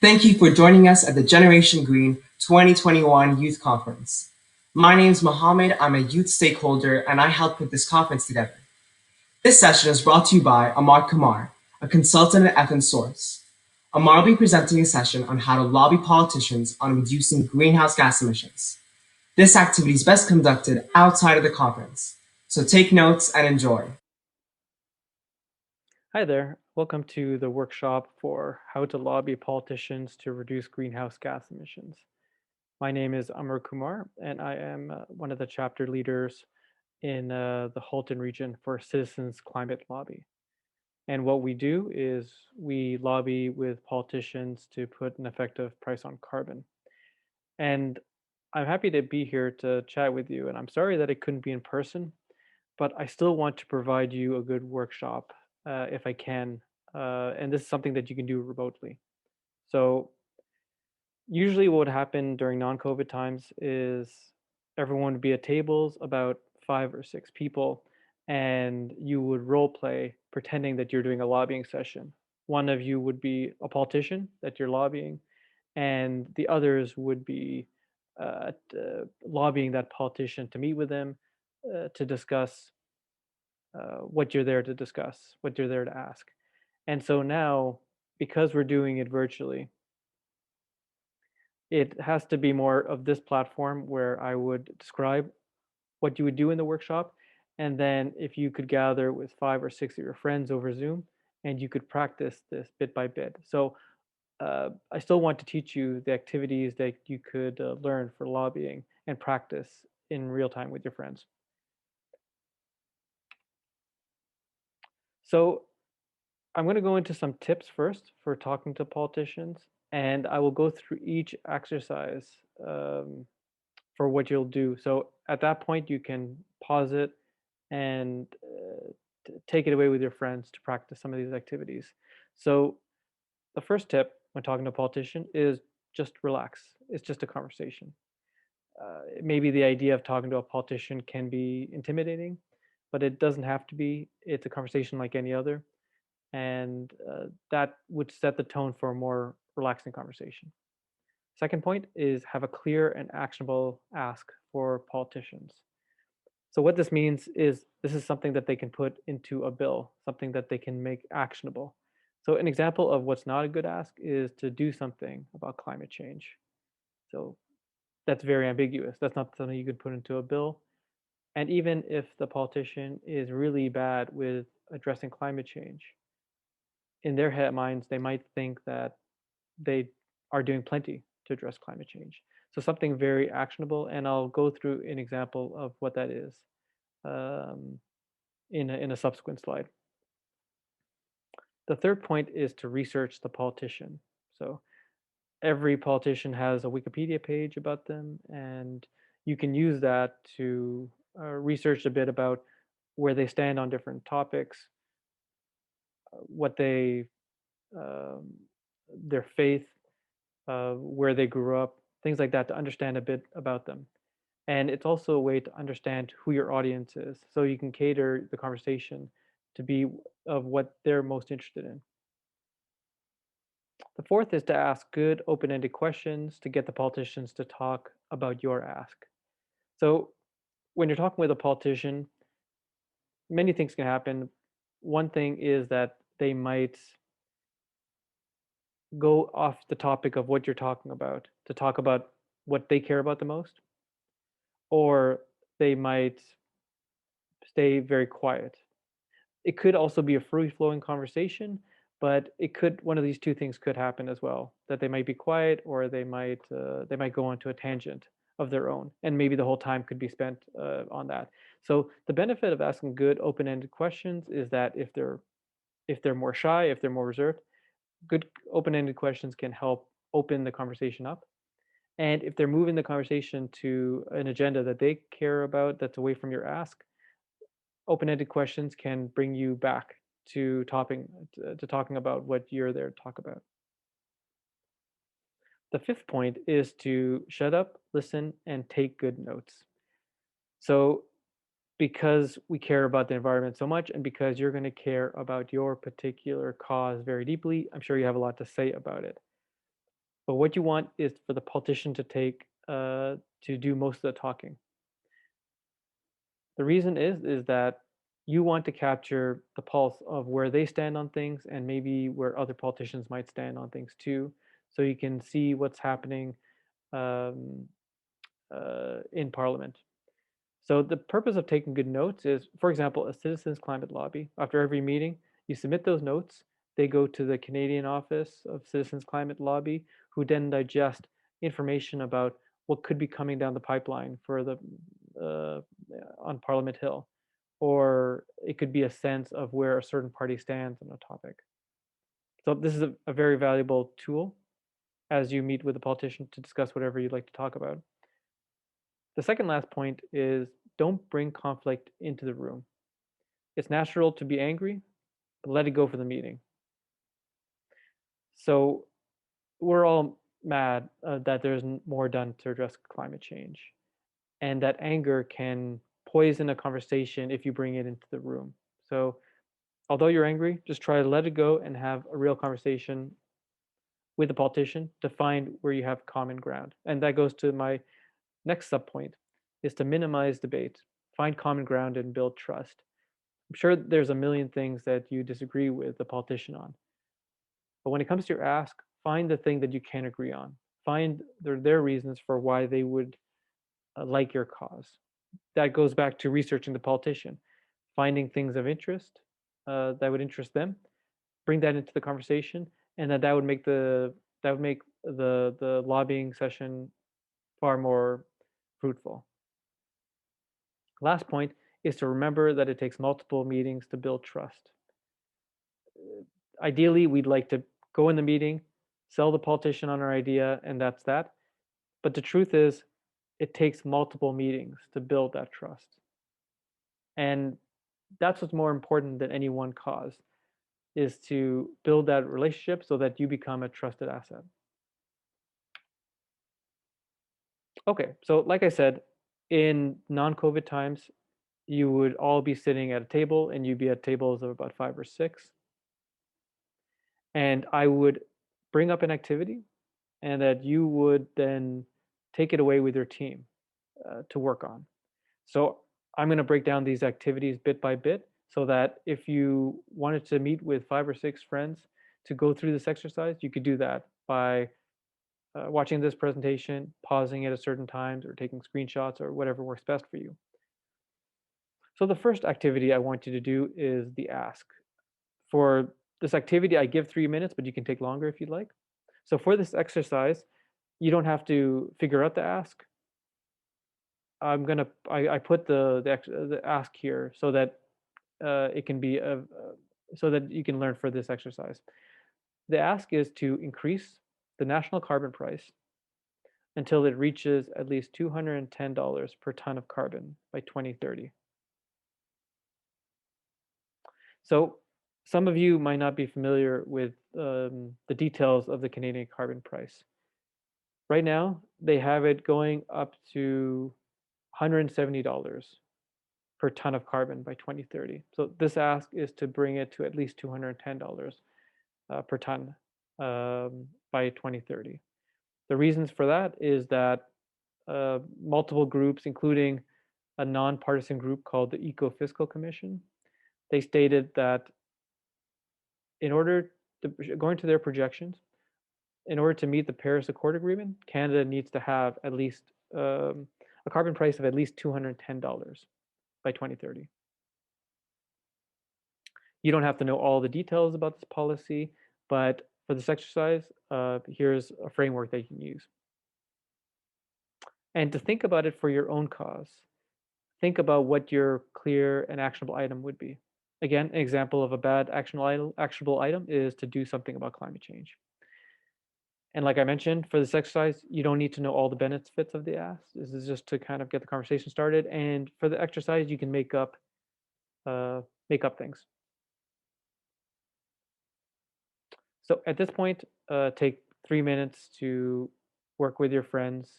Thank you for joining us at the Generation Green 2021 Youth Conference. My name is Mohammed. I'm a youth stakeholder and I helped put this conference together. This session is brought to you by Amar Kumar, a consultant at Ethan Source. Amar will be presenting a session on how to lobby politicians on reducing greenhouse gas emissions. This activity is best conducted outside of the conference, so take notes and enjoy. Hi there. Welcome to the workshop for how to lobby politicians to reduce greenhouse gas emissions. My name is Amar Kumar, and I am one of the chapter leaders in the Halton region for Citizens Climate Lobby. And what we do is we lobby with politicians to put an effective price on carbon. And I'm happy to be here to chat with you. And I'm sorry that it couldn't be in person, but I still want to provide you a good workshop if I can. And this is something that you can do remotely. So, usually, what would happen during non COVID times is everyone would be at tables, about 5 or 6 people, and you would role play pretending that you're doing a lobbying session. One of you would be a politician that you're lobbying, and the others would be lobbying that politician to meet with them to discuss what you're there to discuss, what you're there to ask. And so now, because we're doing it virtually, it has to be more of this platform where I would describe what you would do in the workshop. And then if you could gather with 5 or 6 of your friends over Zoom and you could practice this bit by bit. So I still want to teach you the activities that you could learn for lobbying and practice in real time with your friends. So I'm going to go into some tips first for talking to politicians, and I will go through each exercise for what you'll do. So at that point, you can pause it and take it away with your friends to practice some of these activities. So the first tip when talking to a politician is just relax. It's just a conversation. Maybe the idea of talking to a politician can be intimidating, but it doesn't have to be. It's a conversation like any other, and that would set the tone for a more relaxing conversation. Second point is have a clear and actionable ask for politicians. So what this means is this is something that they can put into a bill, something that they can make actionable. So an example of what's not a good ask is to do something about climate change. So that's very ambiguous. That's not something you could put into a bill. And even if the politician is really bad with addressing climate change, in their head minds, they might think that they are doing plenty to address climate change. So something very actionable, and I'll go through an example of what that is um, in a subsequent slide. The third point is to research the politician. So every politician has a Wikipedia page about them, and you can use that to research a bit about where they stand on different topics, what they um, their faith, where they grew up, things like that, to understand a bit about them. And it's also a way to understand who your audience is, so you can cater the conversation to be of what they're most interested in. The fourth is to ask good, open ended questions to get the politicians to talk about your ask. So, when you're talking with a politician, many things can happen. One thing is that they might go off the topic of what you're talking about to talk about what they care about the most, or they might stay very quiet. It could also be a free flowing conversation, but it could one of these two things could happen as well, that they might be quiet or they might go onto a tangent of their own, and maybe the whole time could be spent on that. So the benefit of asking good open ended questions is that if they're more shy, if they're more reserved, good open ended questions can help open the conversation up. And if they're moving the conversation to an agenda that they care about that's away from your ask, open-ended questions can bring you back to talking about what you're there to talk about. The fifth point is to shut up, listen, and take good notes. So, because we care about the environment so much, and because you're going to care about your particular cause very deeply, I'm sure you have a lot to say about it. But what you want is for the politician to do most of the talking. The reason is that you want to capture the pulse of where they stand on things and maybe where other politicians might stand on things too, so you can see what's happening um, in Parliament. So the purpose of taking good notes is, for example, a citizens climate lobby. After every meeting, you submit those notes. They go to the Canadian office of Citizens Climate Lobby, who then digest information about what could be coming down the pipeline for the uh, on Parliament Hill, or it could be a sense of where a certain party stands on a topic. So this is a very valuable tool as you meet with a politician to discuss whatever you'd like to talk about. The second last point is don't bring conflict into the room. It's natural to be angry, but let it go for the meeting. So we're all mad that there's more done to address climate change, and that anger can poison a conversation if you bring it into the room. So although you're angry, just try to let it go and have a real conversation with the politician to find where you have common ground. And that goes to my next sub point, is to minimize debate, find common ground and build trust. I'm sure there's a million things that you disagree with the politician on. But when it comes to your ask, find the thing that you can agree on. Find their reasons for why they would like your cause. That goes back to researching the politician, finding things of interest that would interest them, bring that into the conversation, and that would make the lobbying session far more fruitful. Last point is to remember that it takes multiple meetings to build trust. Ideally, we'd like to go in the meeting, sell the politician on our idea, and that's that. But the truth is, it takes multiple meetings to build that trust. And that's what's more important than any one cause, is to build that relationship so that you become a trusted asset. Okay, so like I said, in non-COVID times, you would all be sitting at a table and you'd be at tables of about 5 or 6. And I would bring up an activity and that you would then take it away with your team to work on. So I'm going to break down these activities bit by bit so that if you wanted to meet with 5 or 6 friends to go through this exercise, you could do that by watching this presentation, pausing it at certain times, or taking screenshots, or whatever works best for you. So the first activity I want you to do is the ask. For this activity, I give 3 minutes, but you can take longer if you'd like. So for this exercise, you don't have to figure out the ask. I put the ask here so that it can be so that you can learn for this exercise. The ask is to increase the national carbon price until it reaches at least $210 per ton of carbon by 2030. So some of you might not be familiar with the details of the Canadian carbon price. Right now, they have it going up to $170 per ton of carbon by 2030. So this ask is to bring it to at least $210 per ton by 2030. The reasons for that is that multiple groups, including a nonpartisan group called the Eco-Fiscal Commission, they stated that in order to, going to their projections, in order to meet the Paris Accord agreement, Canada needs to have at least a carbon price of at least $210 by 2030. You don't have to know all the details about this policy, but for this exercise, here's a framework that you can use. And to think about it for your own cause, think about what your clear and actionable item would be. Again, an example of a bad actionable item is to do something about climate change. And like I mentioned, for this exercise, you don't need to know all the benefits of the ask. This is just to kind of get the conversation started. And for the exercise, you can make up things. So at this point, take 3 minutes to work with your friends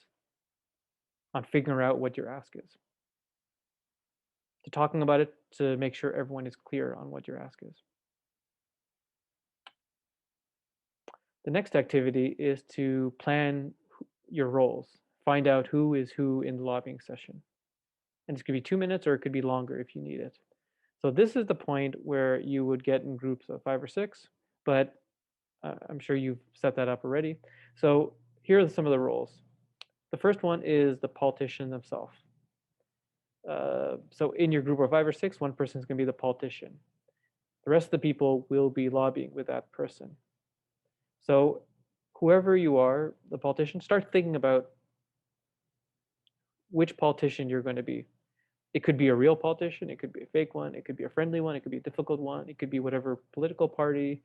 on figuring out what your ask is. To talking about it to make sure everyone is clear on what your ask is. The next activity is to plan your roles. Find out who is who in the lobbying session. And this could be 2 minutes or it could be longer if you need it. So this is the point where you would get in groups of 5 or 6, but I'm sure you've set that up already. So here are some of the roles. The first one is the politician themselves. So in your group of 5 or 6, one person is going to be the politician. The rest of the people will be lobbying with that person. So whoever you are, the politician, start thinking about which politician you're going to be. It could be a real politician, it could be a fake one, it could be a friendly one, it could be a difficult one, it could be whatever political party,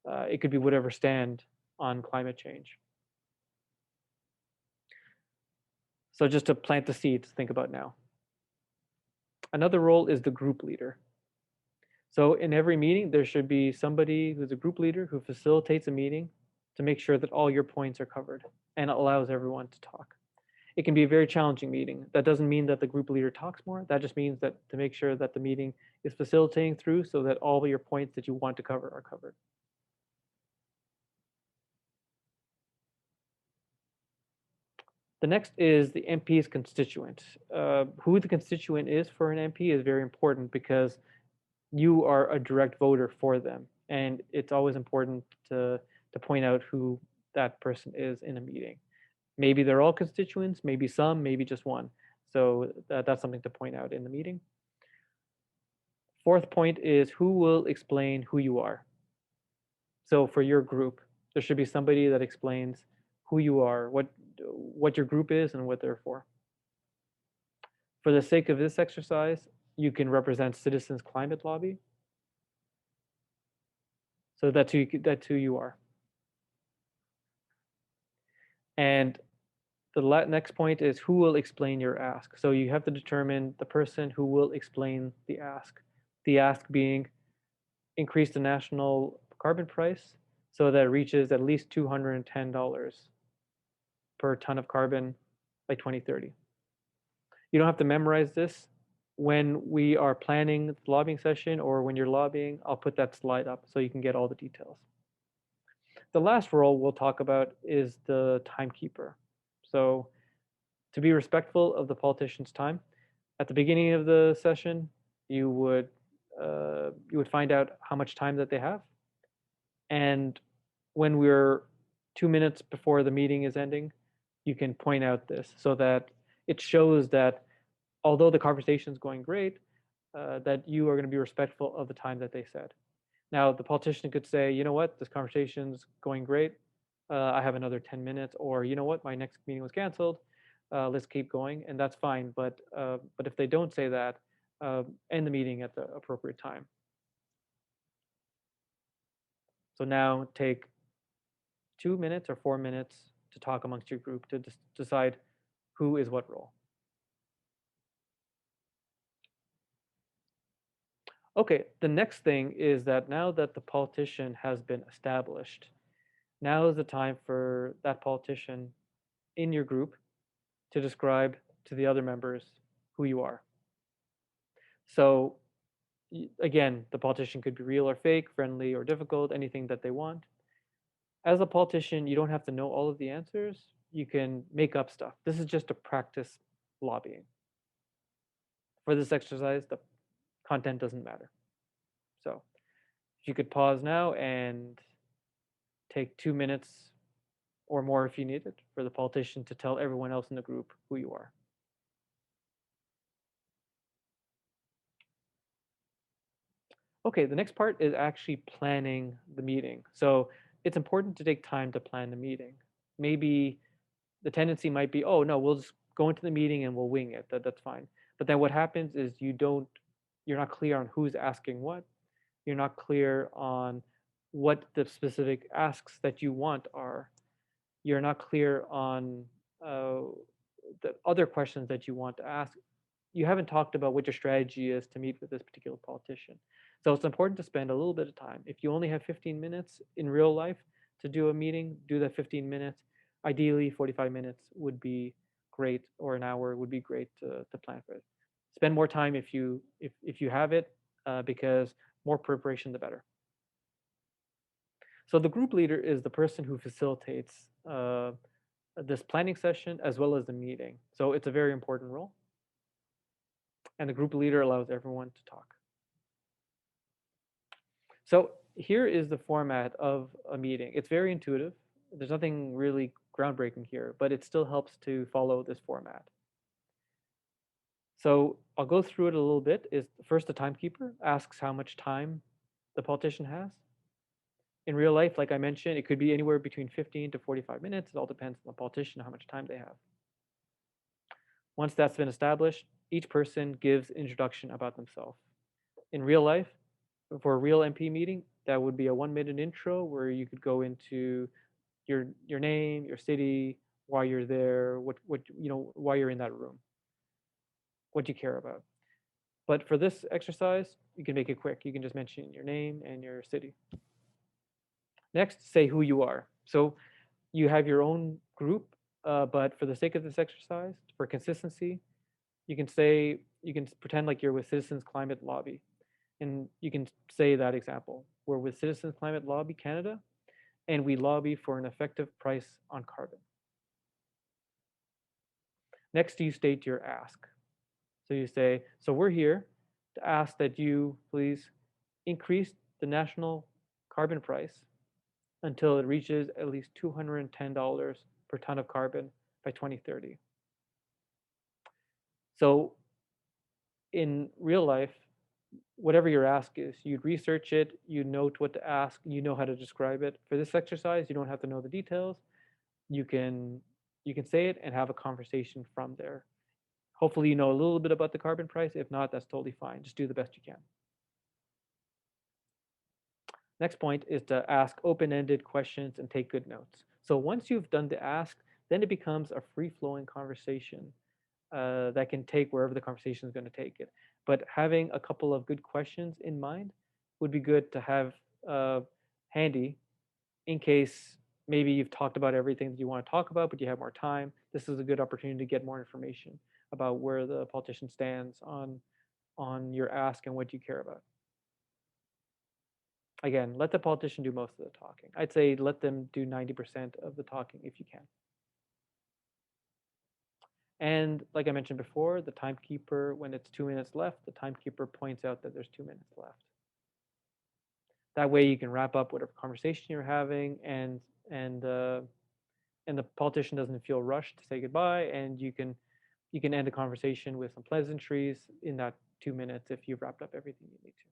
it could be whatever stand on climate change. So just to plant the seeds, think about now. Another role is the group leader. So in every meeting, there should be somebody who's a group leader who facilitates a meeting to make sure that all your points are covered and allows everyone to talk. It can be a very challenging meeting. That doesn't mean that the group leader talks more. That just means that to make sure that the meeting is facilitating through so that all of your points that you want to cover are covered. The next is the MP's constituent. Who the constituent is for an MP is very important because you are a direct voter for them. And it's always important to point out who that person is in a meeting. Maybe they're all constituents, maybe some, maybe just one. So that's something to point out in the meeting. Fourth point is who will explain who you are. So for your group, there should be somebody that explains who you are, what your group is, and what they're for. For the sake of this exercise, you can represent Citizens Climate Lobby. So that's who you are. And the next point is who will explain your ask. So you have to determine the person who will explain the ask. The ask being increase the national carbon price so that it reaches at least $210 per ton of carbon by 2030. You don't have to memorize this. When we are planning the lobbying session or when you're lobbying, I'll put that slide up so you can get all the details. The last role we'll talk about is the timekeeper. So to be respectful of the politician's time, at the beginning of the session, you would find out how much time that they have, and when we're 2 minutes before the meeting is ending, you can point out this so that it shows that although the conversation is going great, that you are going to be respectful of the time that they said. Now, the politician could say, you know what, this conversation's going great. I have another 10 minutes, or you know what, my next meeting was canceled. Let's keep going, and that's fine. But if they don't say that, end the meeting at the appropriate time. So now take 2 minutes or 4 minutes to talk amongst your group to decide who is what role. Okay, the next thing is that now that the politician has been established, now is the time for that politician in your group to describe to the other members who you are. So again, the politician could be real or fake, friendly or difficult, anything that they want. As a politician, you don't have to know all of the answers. You can make up stuff. This is just to practice lobbying. For this exercise, the content doesn't matter. So if you could pause now and take 2 minutes or more if you need it for the politician to tell everyone else in the group who you are. Okay, the next part is actually planning the meeting. So it's important to take time to plan the meeting. Maybe the tendency might be, oh no, we'll just go into the meeting and we'll wing it. That's fine. But then what happens is you're not clear on who's asking what. You're not clear on what the specific asks that you want are. You're not clear on the other questions that you want to ask. You haven't talked about what your strategy is to meet with this particular politician. So it's important to spend a little bit of time. If you only have 15 minutes in real life to do a meeting, do that 15 minutes. Ideally, 45 minutes would be great, or an hour would be great to plan for it. Spend more time if you have it, because more preparation, the better. So the group leader is the person who facilitates this planning session as well as the meeting. So it's a very important role. And the group leader allows everyone to talk. So here is the format of a meeting. It's very intuitive. There's nothing really groundbreaking here, but it still helps to follow this format. So I'll go through it a little bit. Is first, the timekeeper asks how much time the politician has. In real life, like I mentioned, it could be anywhere between 15 to 45 minutes. It all depends on the politician, how much time they have. Once that's been established, each person gives introduction about themselves. In real life, for a real MP meeting, that would be a 1 minute intro where you could go into your name, your city, why you're there, what why you're in that room, what you care about. But for this exercise, you can make it quick. You can just mention your name and your city. Next, say who you are. So you have your own group, but for the sake of this exercise, for consistency, you can pretend like you're with Citizens Climate Lobby, and you can say that example. We're with Citizens Climate Lobby Canada, and we lobby for an effective price on carbon. Next, you state your ask. So you say, so we're here to ask that you please increase the national carbon price until it reaches at least $210 per ton of carbon by 2030. So in real life, whatever your ask is, you'd research it, you note what to ask, you know how to describe it. For this exercise, you don't have to know the details. You can you can say it and have a conversation from there. Hopefully you know a little bit about the carbon price. If not, that's totally fine. Just do the best you can. Next point is to ask open-ended questions and take good notes. So once you've done the ask, then it becomes a free-flowing conversation that can take wherever the conversation is going to take it. But having a couple of good questions in mind would be good to have handy in case maybe you've talked about everything that you want to talk about, but you have more time. This is a good opportunity to get more information about where the politician stands on your ask and what you care about. Again, let the politician do most of the talking. I'd say let them do 90% of the talking if you can. And like I mentioned before, the timekeeper, when it's 2 minutes left, the timekeeper points out that there's 2 minutes left. That way you can wrap up whatever conversation you're having, and and the politician doesn't feel rushed to say goodbye, and you can end the conversation with some pleasantries in that 2 minutes if you've wrapped up everything you need to.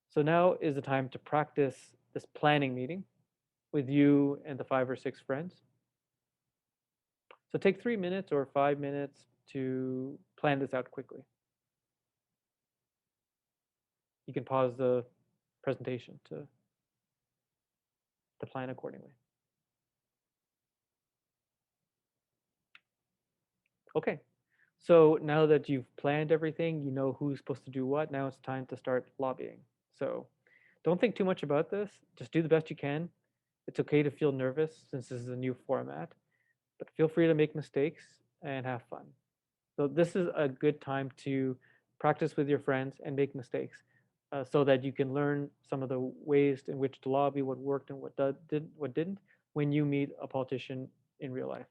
So now is the time to practice this planning meeting with you and the 5 or 6 friends. So take 3 minutes or 5 minutes to plan this out quickly. You can pause the presentation to plan accordingly. Okay, so now that you've planned everything, you know who's supposed to do what, now it's time to start lobbying. So don't think too much about this, just do the best you can. It's okay to feel nervous since this is a new format, but feel free to make mistakes and have fun. So this is a good time to practice with your friends and make mistakes so that you can learn some of the ways in which to lobby, what worked and what didn't when you meet a politician in real life.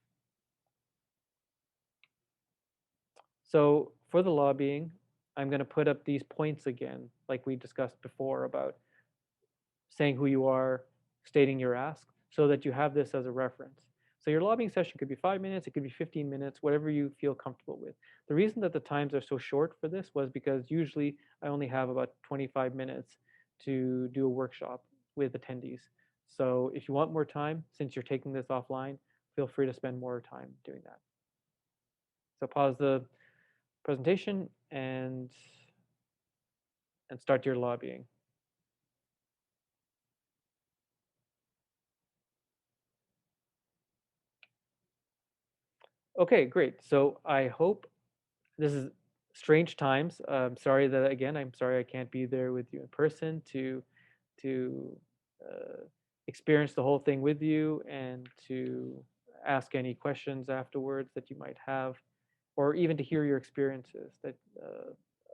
So for the lobbying, I'm going to put up these points again, like we discussed before about saying who you are, stating your ask, so that you have this as a reference. So your lobbying session could be 5 minutes, it could be 15 minutes, whatever you feel comfortable with. The reason that the times are so short for this was because usually I only have about 25 minutes to do a workshop with attendees. So if you want more time, since you're taking this offline, feel free to spend more time doing that. So pause the presentation and start your lobbying. Okay, great. So I hope this is strange times. Sorry that again. I'm sorry I can't be there with you in person to uh, experience the whole thing with you and to ask any questions afterwards that you might have, or even to hear your experiences that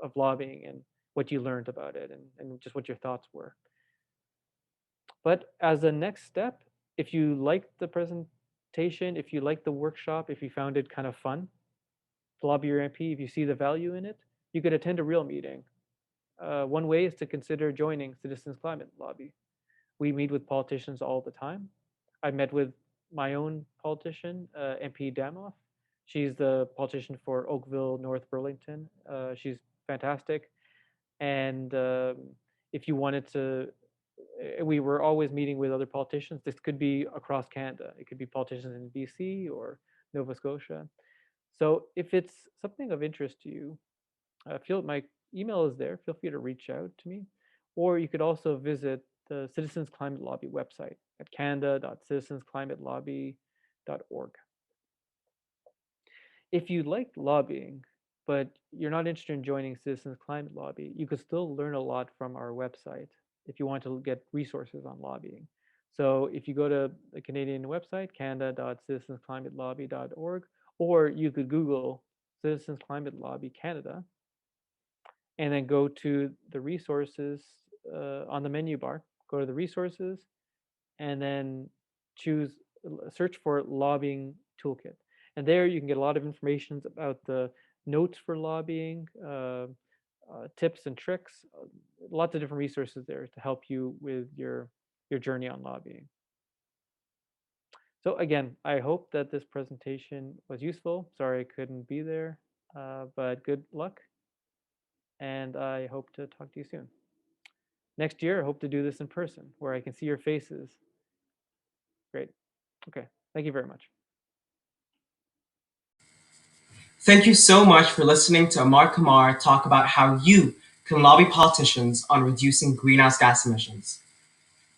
of lobbying and what you learned about it and just what your thoughts were. But as a next step, if you liked the presentation, if you liked the workshop, if you found it kind of fun to lobby your MP, if you see the value in it, you could attend a real meeting. One way is to consider joining Citizens Climate Lobby. We meet with politicians all the time. I met with my own politician, MP Damoff. She's the politician for Oakville, North Burlington. She's fantastic. And if you wanted to, we were always meeting with other politicians. This could be across Canada. It could be politicians in BC or Nova Scotia. So if it's something of interest to you, feel my email is there. Feel free to reach out to me, or you could also visit the Citizens Climate Lobby website at canada.citizensclimatelobby.org. If you like lobbying, but you're not interested in joining Citizens Climate Lobby, you could still learn a lot from our website if you want to get resources on lobbying. So if you go to the Canadian website, canada.citizensclimatelobby.org, or you could Google Citizens Climate Lobby Canada, and then go to the resources on the menu bar, go to the resources, and then choose, search for lobbying toolkit. And there you can get a lot of information about the notes for lobbying, tips and tricks, lots of different resources there to help you with your journey on lobbying. So again, I hope that this presentation was useful. Sorry I couldn't be there, but good luck. And I hope to talk to you soon. Next year, I hope to do this in person where I can see your faces. Great. Okay. Thank you very much. Thank you so much for listening to Amar Kumar talk about how you can lobby politicians on reducing greenhouse gas emissions.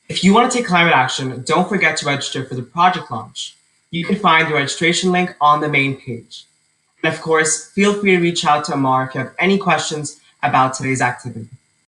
If you want to take climate action, don't forget to register for the project launch. You can find the registration link on the main page. And of course, feel free to reach out to Amar if you have any questions about today's activity.